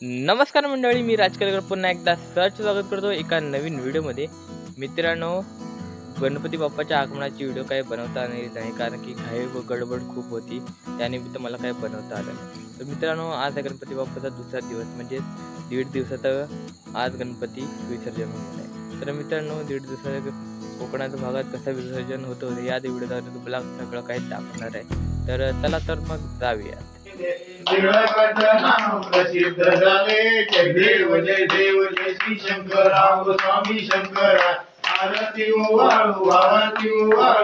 नमस्कार मंडळी, मी राजकलकर पुन्हा एकदा सर्च स्वागत करतो एका नवीन व्हिडिओमध्ये। मित्रांनो, गणपती बाप्पाच्या आगमनाची व्हिडिओ काही बनवता आली नाही कारण की घाई व गडबड खूप होती, त्यानिमित्त मला काही बनवता आलं नाही। तर मित्रांनो, आज आहे गणपती बाप्पाचा दुसरा दिवस, म्हणजे 1.5 दिवसात आज गणपती विसर्जन होणार आहे। तर मित्रांनो, 1.5 दिवसाच्या कोकणाच्या भागात कसं विसर्जन होतं या व्हिडिओद्वारे तुम्हाला सगळं काही दाखवणार आहे। तर चला तर मग जाऊया। प्रसिद्ध झाले जय देव जय श्री शंकराव स्वामी शंकरा। आरती आरती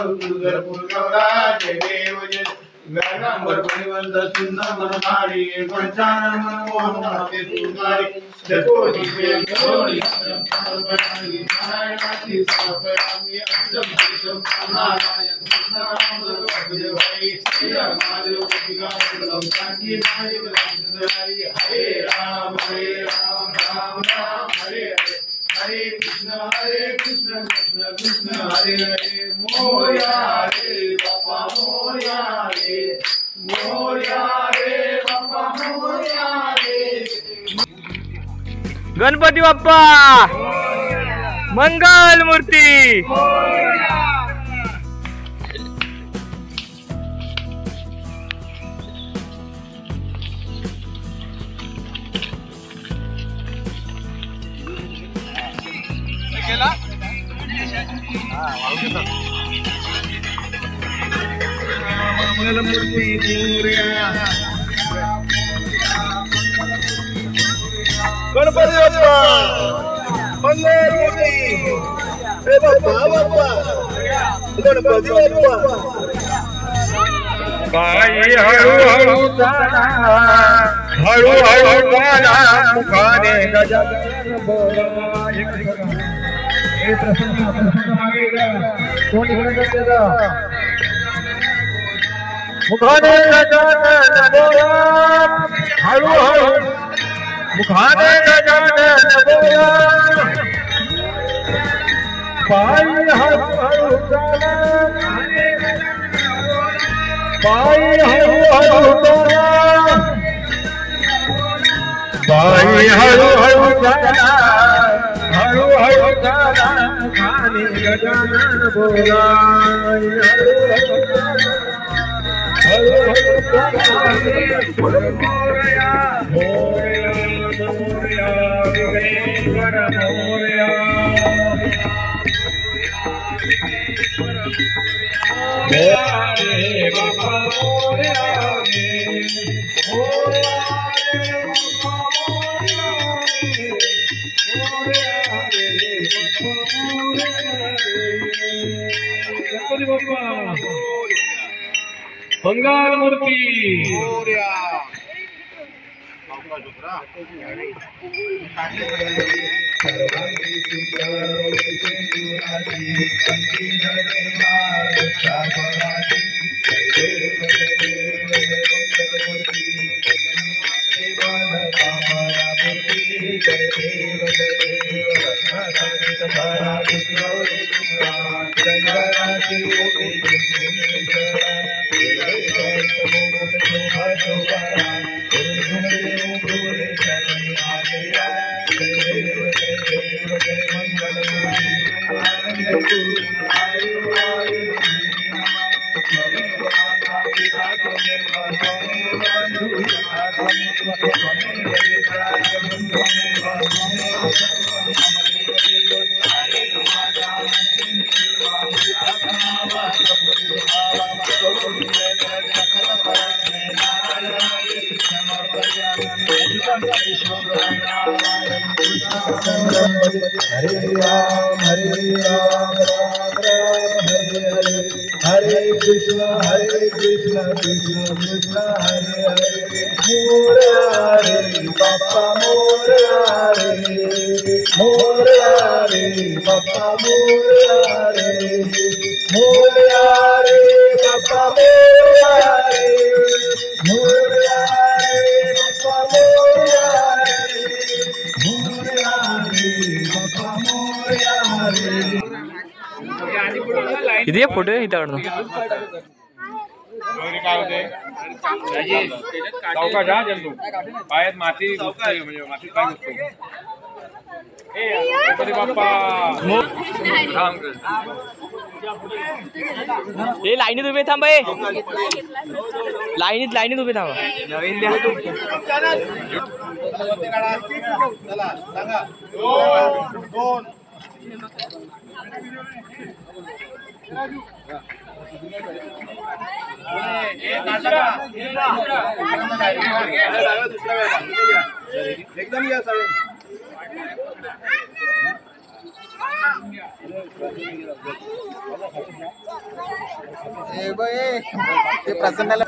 तुळजापूर गौरा जय देव जय व्यागांबर परिवंत सुंदर मनमारी पंचानन मनमोहन ते तुकारी जगोदी जगोदी नारायणाची सापरामी अक्षम कृष्ण नारायण कृष्ण राम देवाई श्री रामादेव गोपिका शांती हरे राम राम राम हरे हरे हरे कृष्ण कृष्ण कृष्ण हरे हरे मोरया रे बाप्पा मोरया रे बाप्पा मोरया रे। गणपती बाप्पा मंगल मूर्ती। मंगलमूर्ती मोरया गणपती बाप्पा मंगलमूर्ती हे बाप्पा बाप्पा गणपती बाप्पा। पायी हळूहळू चाला, हळूहळू चाला, मुखाने गजानन बोला। हे प्रसन्न मागे कोणी मुखाने गजानन बोला, हळूहळू मुखाने गजानन बोला। पायी हळूहळू चाला, पायी हळूहळू चाला, पायी हळूहळू चाला, हळूहळू चाला, मुखाने गजानन बोला। हळूहळू चाला, मोरया मोरया मोरया विघ्नेश्वर मोरया। रे बाप्पा मोरया रे, मोरया रे बाप्पा मोरया रे, मोरया रे बाप्पा मोरया रे। गणपती बाप्पा मंगल मूर्ती मोरया। हरे राम राम राम हरे हरे हरे कृष्ण कृष्ण कृष्ण हरे हरे। मोरया रे बाप्पा मोरया रे बाप्पा मोरया रे, मोरया रे बाप्पा मोरया रे, मोरया रे बाप्पा मोरया रे, मोरया रे बाप्पा मोरया रे। इथे फोटो इथे काढतो। काय होते सावकाश हा जल्लू पायात माती घुसते, म्हणजे माती पाय घुसतो. गणपती बाप्पा हे लाईनीत उभे थांबा, हे लाईनीत उभे थांबा. एकदम घ्या सगळे. ते प्रसन्नाला